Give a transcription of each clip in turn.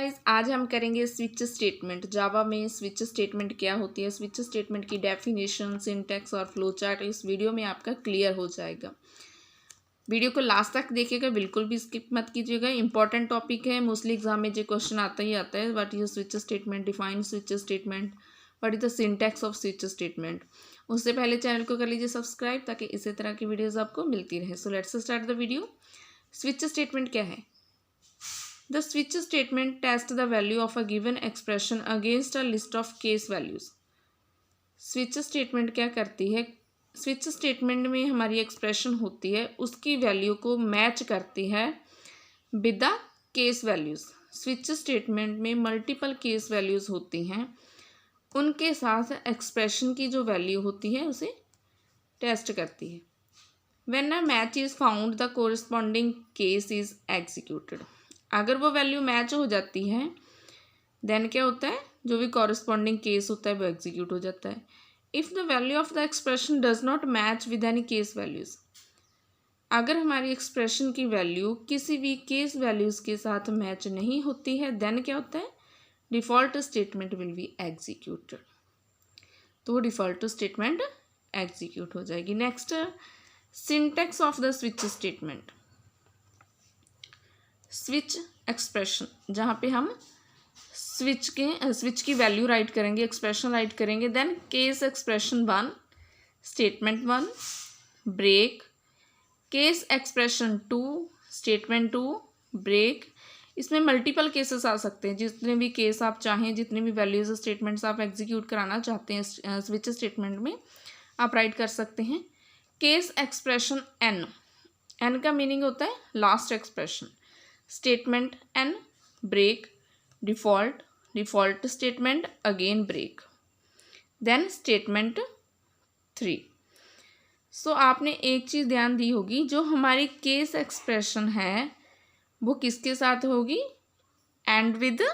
Guys, आज हम करेंगे स्विच स्टेटमेंट। जावा में स्विच स्टेटमेंट क्या होती है, स्विच स्टेटमेंट की डेफिनेशन, सिंटैक्स और फ्लो चार्ट इस वीडियो में आपका क्लियर हो जाएगा। वीडियो को लास्ट तक देखिएगा, बिल्कुल भी स्किप मत कीजिएगा। इंपॉर्टेंट टॉपिक है, मोस्टली एग्जाम में जो क्वेश्चन आता ही आता है। What is switch statement, define switch statement, what is the syntax off switch statement. उससे पहले चैनल को कर लीजिए सब्सक्राइब ताकि इसी तरह की वीडियोज़ आपको मिलती रहे। So let's start the video. Switch statement क्या है? The switch statement tests the value of a given expression against a list of case values. Switch statement क्या करती है? स्विच स्टेटमेंट में हमारी एक्सप्रेशन होती है, उसकी वैल्यू को मैच करती है with the case values. Switch statement में मल्टीपल केस वैल्यूज़ होती हैं, उनके साथ एक्सप्रेशन की जो वैल्यू होती है उसे टेस्ट करती है। When a match is found, the corresponding case is executed. अगर वो वैल्यू मैच हो जाती है देन क्या होता है, जो भी कॉरस्पॉन्डिंग केस होता है वो एग्जीक्यूट हो जाता है। If the value of the expression does not match with any case values, अगर हमारी एक्सप्रेशन की वैल्यू किसी भी केस वैल्यूज़ के साथ मैच नहीं होती है देन क्या होता है, default statement will be executed. तो डिफ़ॉल्ट स्टेटमेंट एग्जीक्यूट हो जाएगी। Next, syntax of the switch statement. Switch expression, जहाँ पे हम स्विच की वैल्यू राइट करेंगे, एक्सप्रेशन राइट करेंगे। Then case expression 1, statement 1, break. Case expression 2, statement 2, break. इसमें मल्टीपल केसेस आ सकते हैं, जितने भी केस आप चाहें, जितने भी वैल्यूज स्टेटमेंट्स आप एग्जीक्यूट कराना चाहते हैं स्विच स्टेटमेंट में आप राइट कर सकते हैं। केस एक्सप्रेशन एन का मीनिंग होता है last expression. Statement N, break, default statement, again break, then statement 3। So आपने एक चीज़ ध्यान दी होगी, जो हमारी केस एक्सप्रेशन है वो किसके साथ होगी, एंड विद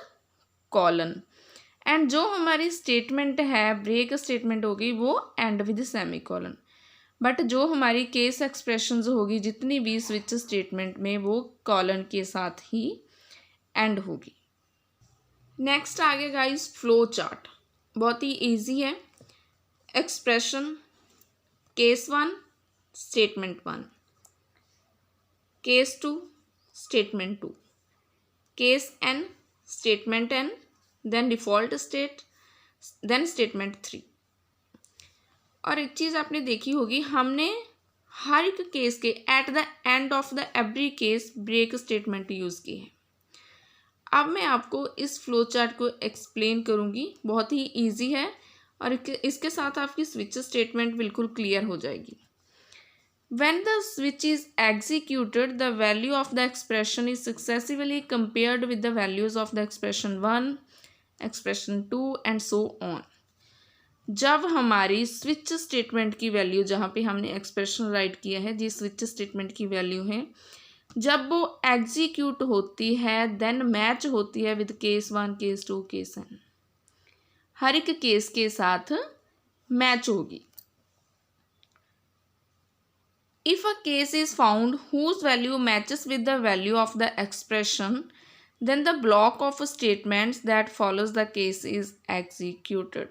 कॉलन। एंड जो हमारी स्टेटमेंट है, ब्रेक स्टेटमेंट होगी, वो and with semi colon. But जो हमारी केस एक्सप्रेशंस होगी जितनी भी स्विच स्टेटमेंट में, वो कॉलन के साथ ही एंड होगी। नेक्स्ट आगे गाइस फ्लो चार्ट, बहुत ही इजी है। Expression case 1, statement 1, case 2, statement 2, case N, statement N, then default state, then statement 3। और एक चीज़ आपने देखी होगी, हमने हर एक केस के at the end of the every case break statement use की है। अब मैं आपको इस फ्लो चार्ट को एक्सप्लेन करूँगी, बहुत ही इजी है और इसके साथ आपकी स्विच स्टेटमेंट बिल्कुल क्लियर हो जाएगी। When the switch is executed, the value of the expression is successively compared with the values of the expression 1, expression 2 and so on. जब हमारी स्विच स्टेटमेंट की वैल्यू, जहाँ पे हमने एक्सप्रेशन राइट किया है, जिस स्विच स्टेटमेंट की वैल्यू है, जब वो एग्जीक्यूट होती है देन मैच होती है with case 1, case 2, case N. हर एक केस के साथ मैच होगी। If a case is found whose value matches with the value of the expression, then the block of statements that follows the case is executed.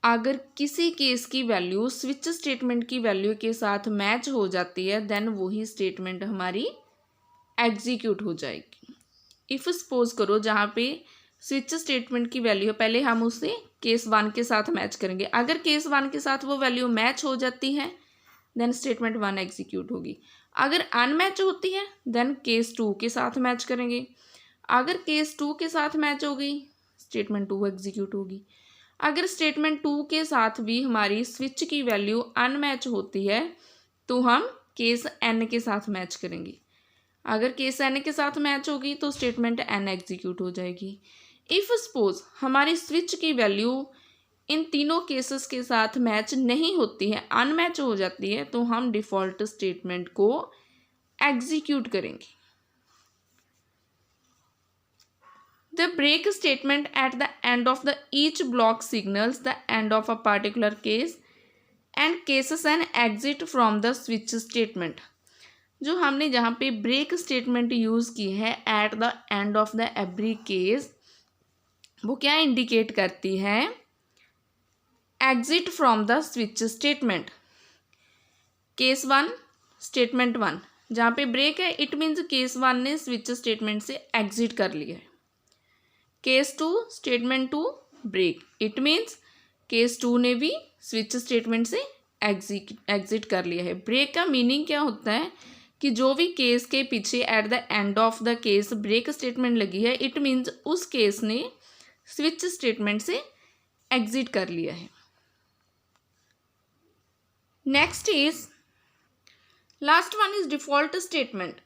अगर किसी case की value switch statement की value के साथ match हो जाती है then वही स्टेटमेंट हमारी एग्जीक्यूट हो जाएगी। इफ़ सपोज करो जहाँ पे स्विच स्टेटमेंट की वैल्यू, पहले हम उसे केस 1 के साथ मैच करेंगे। अगर केस 1 के साथ वो वैल्यू मैच हो जाती है देन स्टेटमेंट 1 एग्जीक्यूट होगी। अगर अनमैच होती है देन केस 2 के साथ मैच करेंगे। अगर केस 2 के साथ मैच हो गई स्टेटमेंट 2 एग्जीक्यूट होगी। अगर स्टेटमेंट 2 के साथ भी हमारी स्विच की वैल्यू अनमैच होती है तो हम केस एन के साथ मैच करेंगे। अगर केस एन के साथ मैच होगी तो स्टेटमेंट एन एग्जीक्यूट हो जाएगी। इफ़ सपोज हमारी स्विच की वैल्यू इन तीनों केसेस के साथ मैच नहीं होती है, अनमैच हो जाती है, तो हम डिफ़ॉल्ट स्टेटमेंट को एग्जीक्यूट करेंगे। The break statement at the end of the each block signals the end of a particular case and cases an exit from the switch statement. जो हमने जहाँ पे ब्रेक स्टेटमेंट यूज़ की है eight the end of the every case, वो क्या indicate करती है? Exit from the switch statement. Case 1 statement 1 जहाँ पे ब्रेक है, इट मीन्स केस 1 ने स्विच स्टेटमेंट से एग्जिट कर लिया है। Case 2 statement 2 break, it means case 2 ने भी स्विच स्टेटमेंट से एग्जिट कर लिया है। ब्रेक का मीनिंग क्या होता है कि जो भी केस के पीछे at the end of the case break statement लगी है, इट मीन्स उस केस ने स्विच स्टेटमेंट से एग्जिट कर लिया है। Next is last one is default statement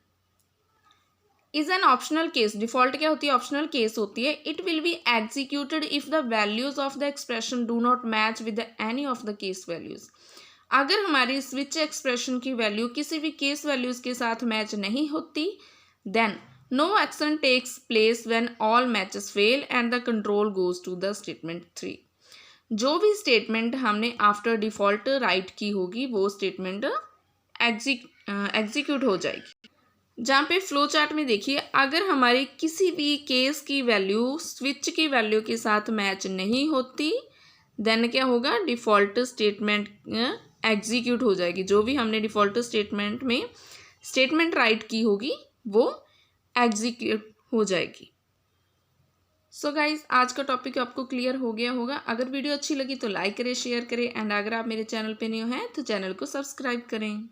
is an optional case. Default क्या होती है? ऑप्शनल केस होती है। It will be executed if the values of the expression do not match with any of the case values. अगर हमारी switch expression की value किसी भी केस वैल्यूज के साथ मैच नहीं होती, then no action takes place when all matches fail and the control goes to the statement 3। जो भी स्टेटमेंट हमने आफ्टर डिफॉल्ट राइट की होगी वो स्टेटमेंट एग्जीक्यूट हो जाएगी। जहाँ पे फ्लो चार्ट में देखिए, अगर हमारी किसी भी केस की वैल्यू स्विच की वैल्यू के साथ मैच नहीं होती, देन क्या होगा? डिफ़ॉल्ट स्टेटमेंट एग्जीक्यूट हो जाएगी। जो भी हमने डिफ़ॉल्ट स्टेटमेंट में स्टेटमेंट राइट की होगी वो एग्जीक्यूट हो जाएगी। सो गाइज, आज का टॉपिक आपको क्लियर हो गया होगा। अगर वीडियो अच्छी लगी तो लाइक करें, शेयर करें, एंड अगर आप मेरे चैनल पे न्यू हैं तो चैनल को सब्सक्राइब करें।